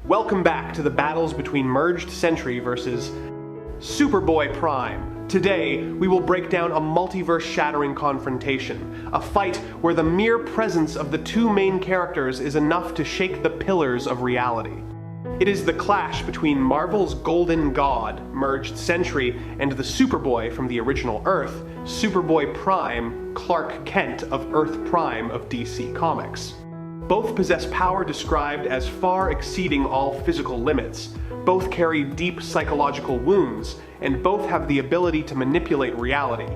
Welcome back to the battles between merged Sentry versus Superboy Prime. Today, we will break down a multiverse-shattering confrontation, a fight where the mere presence of the two main characters is enough to shake the pillars of reality. It is the clash between Marvel's golden god, merged Sentry, and the Superboy from the original Earth, Superboy Prime, Clark Kent of Earth Prime of DC Comics. Both possess power described as far exceeding all physical limits, both carry deep psychological wounds, and both have the ability to manipulate reality.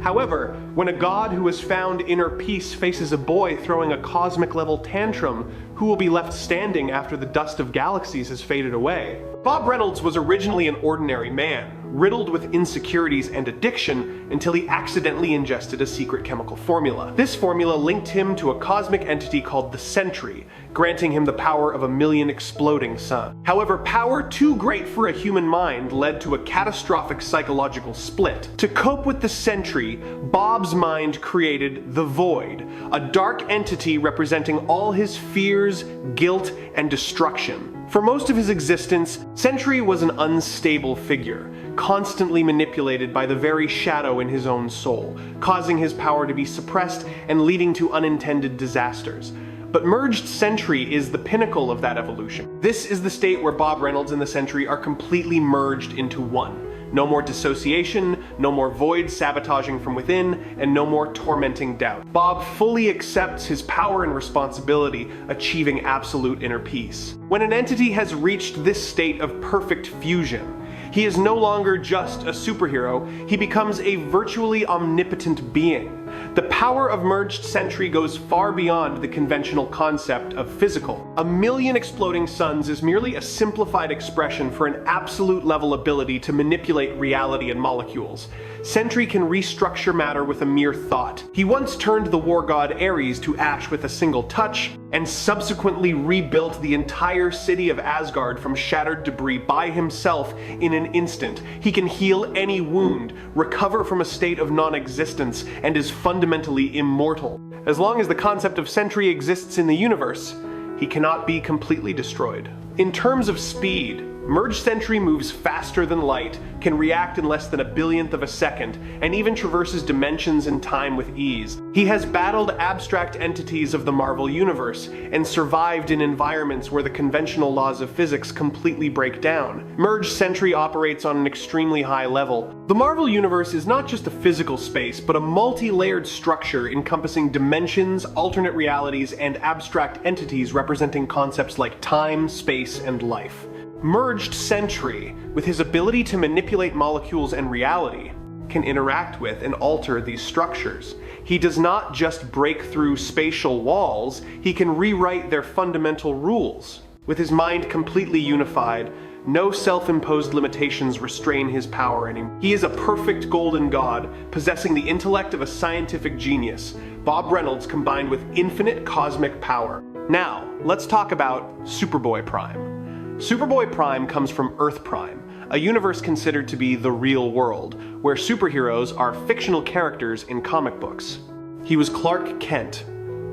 However, when a god who has found inner peace faces a boy throwing a cosmic-level tantrum, who will be left standing after the dust of galaxies has faded away? Bob Reynolds was originally an ordinary man, riddled with insecurities and addiction until he accidentally ingested a secret chemical formula. This formula linked him to a cosmic entity called the Sentry, granting him the power of 1,000,000 exploding suns. However, power too great for a human mind led to a catastrophic psychological split. To cope with the Sentry, Bob's mind created the Void, a dark entity representing all his fears, guilt, and destruction. For most of his existence, Sentry was an unstable figure, constantly manipulated by the very shadow in his own soul, causing his power to be suppressed and leading to unintended disasters. But merged Sentry is the pinnacle of that evolution. This is the state where Bob Reynolds and the Sentry are completely merged into one. No more dissociation, no more void sabotaging from within, and no more tormenting doubt. Bob fully accepts his power and responsibility, achieving absolute inner peace. When an entity has reached this state of perfect fusion, he is no longer just a superhero, he becomes a virtually omnipotent being. The power of merged Sentry goes far beyond the conventional concept of physical. 1,000,000 exploding suns is merely a simplified expression for an absolute level ability to manipulate reality and molecules. Sentry can restructure matter with a mere thought. He once turned the war god Ares to ash with a single touch, and subsequently rebuilt the entire city of Asgard from shattered debris by himself in an instant. He can heal any wound, recover from a state of non-existence, and is fundamentally immortal. As long as the concept of Sentry exists in the universe, he cannot be completely destroyed. In terms of speed, merged Sentry moves faster than light, can react in less than 1/1000,000th of a second, and even traverses dimensions and time with ease. He has battled abstract entities of the Marvel Universe, and survived in environments where the conventional laws of physics completely break down. Merged Sentry operates on an extremely high level. The Marvel Universe is not just a physical space, but a multi-layered structure encompassing dimensions, alternate realities, and abstract entities representing concepts like time, space, and life. Merged Sentry, with his ability to manipulate molecules and reality, can interact with and alter these structures. He does not just break through spatial walls, he can rewrite their fundamental rules. With his mind completely unified, no self-imposed limitations restrain his power anymore. He is a perfect golden god, possessing the intellect of a scientific genius, Bob Reynolds combined with infinite cosmic power. Now, let's talk about Superboy Prime. Superboy Prime comes from Earth Prime, a universe considered to be the real world, where superheroes are fictional characters in comic books. He was Clark Kent,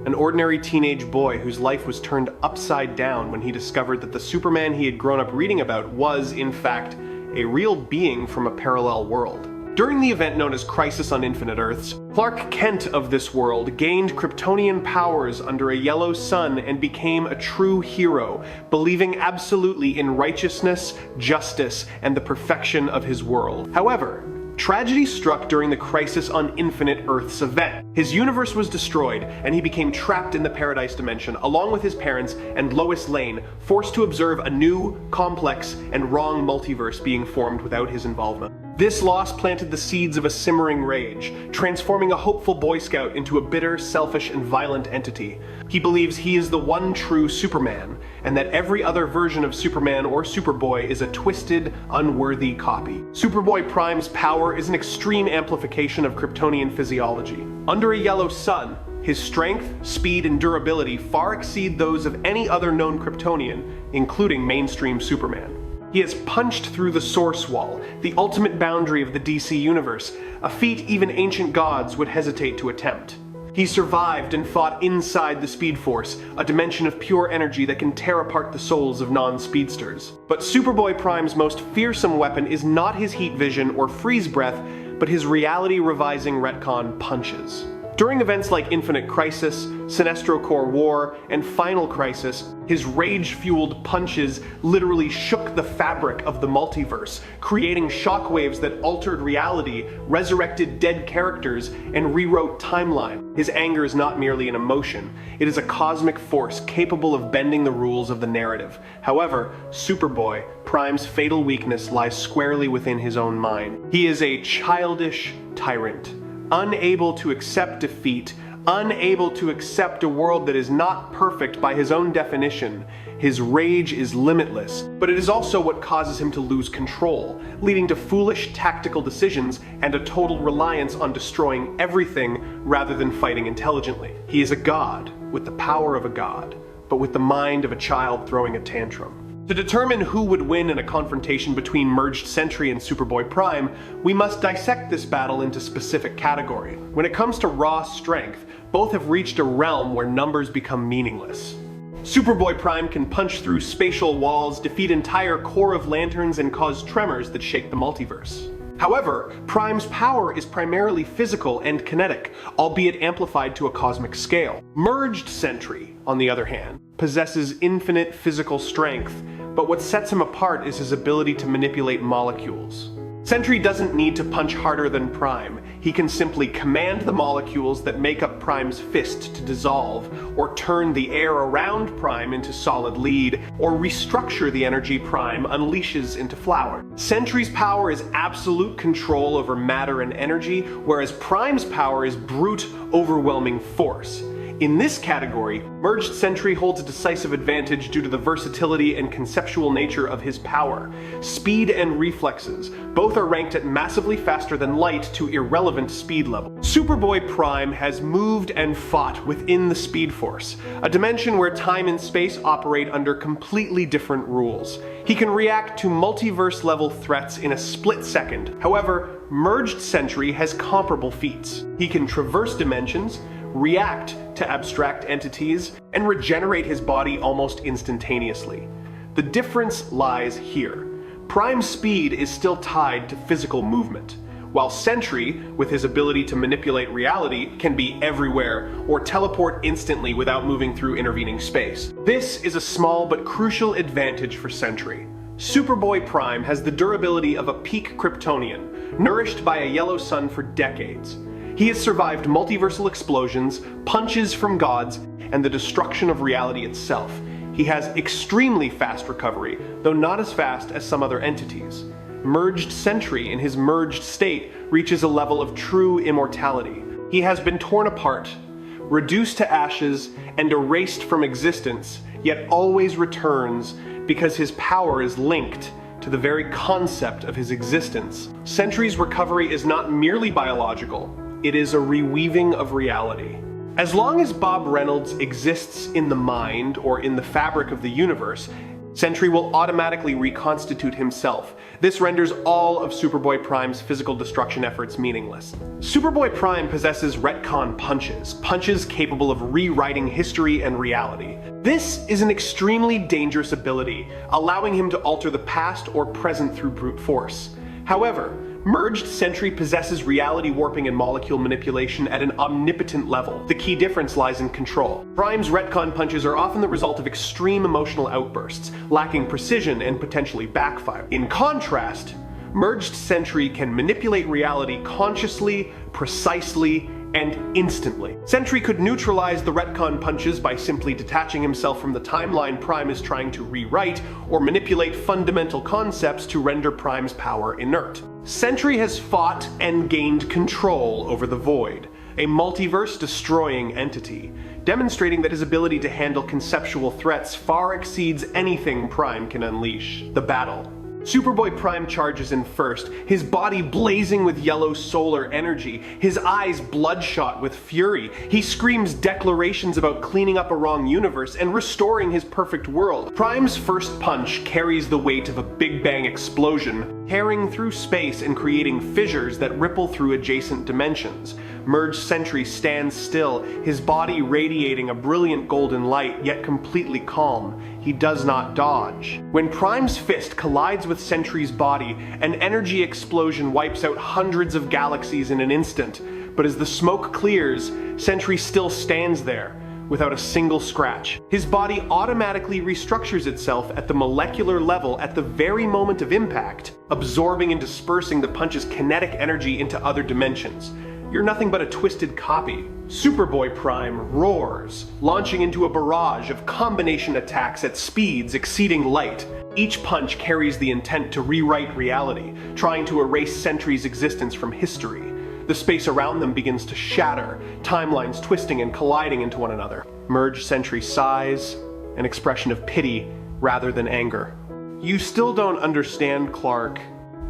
an ordinary teenage boy whose life was turned upside down when he discovered that the Superman he had grown up reading about was, in fact, a real being from a parallel world. During the event known as Crisis on Infinite Earths, Clark Kent of this world gained Kryptonian powers under a yellow sun and became a true hero, believing absolutely in righteousness, justice, and the perfection of his world. However, tragedy struck during the Crisis on Infinite Earths event. His universe was destroyed, and he became trapped in the Paradise Dimension, along with his parents and Lois Lane, forced to observe a new, complex, and wrong multiverse being formed without his involvement. This loss planted the seeds of a simmering rage, transforming a hopeful Boy Scout into a bitter, selfish, and violent entity. He believes he is the one true Superman, and that every other version of Superman or Superboy is a twisted, unworthy copy. Superboy Prime's power is an extreme amplification of Kryptonian physiology. Under a yellow sun, his strength, speed, and durability far exceed those of any other known Kryptonian, including mainstream Superman. He has punched through the Source Wall, the ultimate boundary of the DC Universe, a feat even ancient gods would hesitate to attempt. He survived and fought inside the Speed Force, a dimension of pure energy that can tear apart the souls of non-speedsters. But Superboy Prime's most fearsome weapon is not his heat vision or freeze breath, but his reality-revising retcon punches. During events like Infinite Crisis, Sinestro Corps War, and Final Crisis, his rage-fueled punches literally shook the fabric of the multiverse, creating shockwaves that altered reality, resurrected dead characters, and rewrote timeline. His anger is not merely an emotion, it is a cosmic force capable of bending the rules of the narrative. However, Superboy, Prime's fatal weakness lies squarely within his own mind. He is a childish tyrant, unable to accept defeat, unable to accept a world that is not perfect by his own definition. His rage is limitless, but it is also what causes him to lose control, leading to foolish tactical decisions and a total reliance on destroying everything rather than fighting intelligently. He is a god, with the power of a god, but with the mind of a child throwing a tantrum. To determine who would win in a confrontation between merged Sentry and Superboy Prime, we must dissect this battle into specific category. When it comes to raw strength, both have reached a realm where numbers become meaningless. Superboy Prime can punch through spatial walls, defeat entire Corps of Lanterns, and cause tremors that shake the multiverse. However, Prime's power is primarily physical and kinetic, albeit amplified to a cosmic scale. Merged Sentry, on the other hand, possesses infinite physical strength, but what sets him apart is his ability to manipulate molecules. Sentry doesn't need to punch harder than Prime. He can simply command the molecules that make up Prime's fist to dissolve, or turn the air around Prime into solid lead, or restructure the energy Prime unleashes into flower. Sentry's power is absolute control over matter and energy, whereas Prime's power is brute, overwhelming force. In this category, Merged Sentry holds a decisive advantage due to the versatility and conceptual nature of his power. Speed and reflexes, both are ranked at massively faster than light to irrelevant speed level. Superboy Prime has moved and fought within the Speed Force, a dimension where time and space operate under completely different rules. He can react to multiverse-level threats in a split second. However, Merged Sentry has comparable feats. He can traverse dimensions, react to abstract entities, and regenerate his body almost instantaneously. The difference lies here. Prime's speed is still tied to physical movement, while Sentry, with his ability to manipulate reality, can be everywhere or teleport instantly without moving through intervening space. This is a small but crucial advantage for Sentry. Superboy Prime has the durability of a peak Kryptonian, nourished by a yellow sun for decades. He has survived multiversal explosions, punches from gods, and the destruction of reality itself. He has extremely fast recovery, though not as fast as some other entities. Merged Sentry, in his merged state, reaches a level of true immortality. He has been torn apart, reduced to ashes, and erased from existence, yet always returns because his power is linked to the very concept of his existence. Sentry's recovery is not merely biological, it is a reweaving of reality. As long as Bob Reynolds exists in the mind or in the fabric of the universe, Sentry will automatically reconstitute himself. This renders all of Superboy Prime's physical destruction efforts meaningless. Superboy Prime possesses retcon punches, punches capable of rewriting history and reality. This is an extremely dangerous ability, allowing him to alter the past or present through brute force. However, Merged Sentry possesses reality warping and molecule manipulation at an omnipotent level. The key difference lies in control. Prime's retcon punches are often the result of extreme emotional outbursts, lacking precision and potentially backfire. In contrast, Merged Sentry can manipulate reality consciously, precisely, and instantly. Sentry could neutralize the retcon punches by simply detaching himself from the timeline Prime is trying to rewrite, or manipulate fundamental concepts to render Prime's power inert. Sentry has fought and gained control over the Void, a multiverse-destroying entity, demonstrating that his ability to handle conceptual threats far exceeds anything Prime can unleash. The battle. Superboy Prime charges in first, his body blazing with yellow solar energy, his eyes bloodshot with fury. He screams declarations about cleaning up a wrong universe and restoring his perfect world. Prime's first punch carries the weight of a Big Bang explosion, tearing through space and creating fissures that ripple through adjacent dimensions. Merged Sentry stands still, his body radiating a brilliant golden light, yet completely calm. He does not dodge. When Prime's fist collides with Sentry's body, an energy explosion wipes out hundreds of galaxies in an instant. But as the smoke clears, Sentry still stands there, without a single scratch. His body automatically restructures itself at the molecular level at the very moment of impact, absorbing and dispersing the punch's kinetic energy into other dimensions. You're nothing but a twisted copy. Superboy Prime roars, launching into a barrage of combination attacks at speeds exceeding light. Each punch carries the intent to rewrite reality, trying to erase Sentry's existence from history. The space around them begins to shatter, timelines twisting and colliding into one another. Merged Sentry sighs, an expression of pity rather than anger. "You still don't understand, Clark,"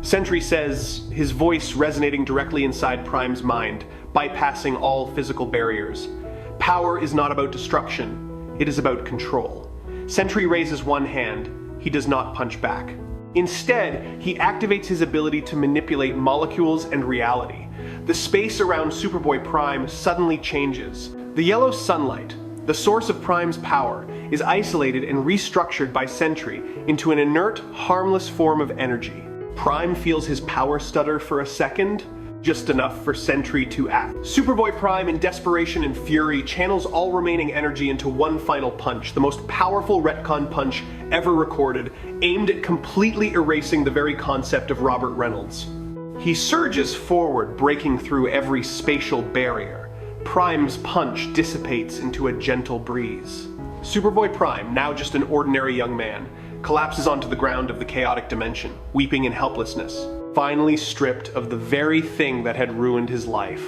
Sentry says, his voice resonating directly inside Prime's mind, bypassing all physical barriers. "Power is not about destruction, it is about control." Sentry raises one hand. He does not punch back. Instead, he activates his ability to manipulate molecules and reality. The space around Superboy Prime suddenly changes. The yellow sunlight, the source of Prime's power, is isolated and restructured by Sentry into an inert, harmless form of energy. Prime feels his power stutter for a second, just enough for Sentry to act. Superboy Prime, in desperation and fury, channels all remaining energy into one final punch, the most powerful retcon punch ever recorded, aimed at completely erasing the very concept of Robert Reynolds. He surges forward, breaking through every spatial barrier. Prime's punch dissipates into a gentle breeze. Superboy Prime, now just an ordinary young man, collapses onto the ground of the chaotic dimension, weeping in helplessness, finally stripped of the very thing that had ruined his life: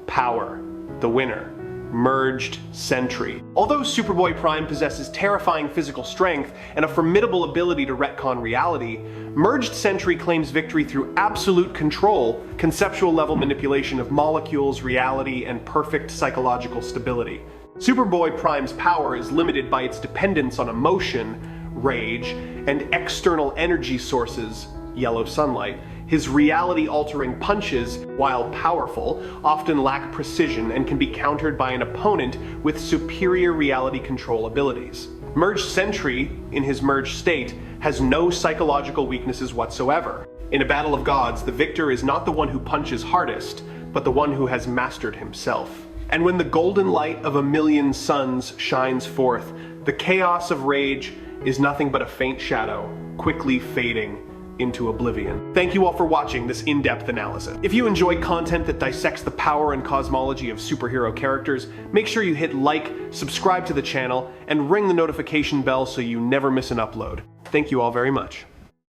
power. The winner, Merged Sentry. Although Superboy Prime possesses terrifying physical strength and a formidable ability to retcon reality, Merged Sentry claims victory through absolute control, conceptual level manipulation of molecules, reality, and perfect psychological stability. Superboy Prime's power is limited by its dependence on emotion, rage, and external energy sources, yellow sunlight. His reality-altering punches, while powerful, often lack precision and can be countered by an opponent with superior reality control abilities. Merged Sentry, in his merged state, has no psychological weaknesses whatsoever. In a battle of gods, the victor is not the one who punches hardest, but the one who has mastered himself. And when the golden light of a million suns shines forth, the chaos of rage is nothing but a faint shadow, quickly fading into oblivion. Thank you all for watching this in-depth analysis. If you enjoy content that dissects the power and cosmology of superhero characters, make sure you hit like, subscribe to the channel, and ring the notification bell so you never miss an upload. Thank you all very much.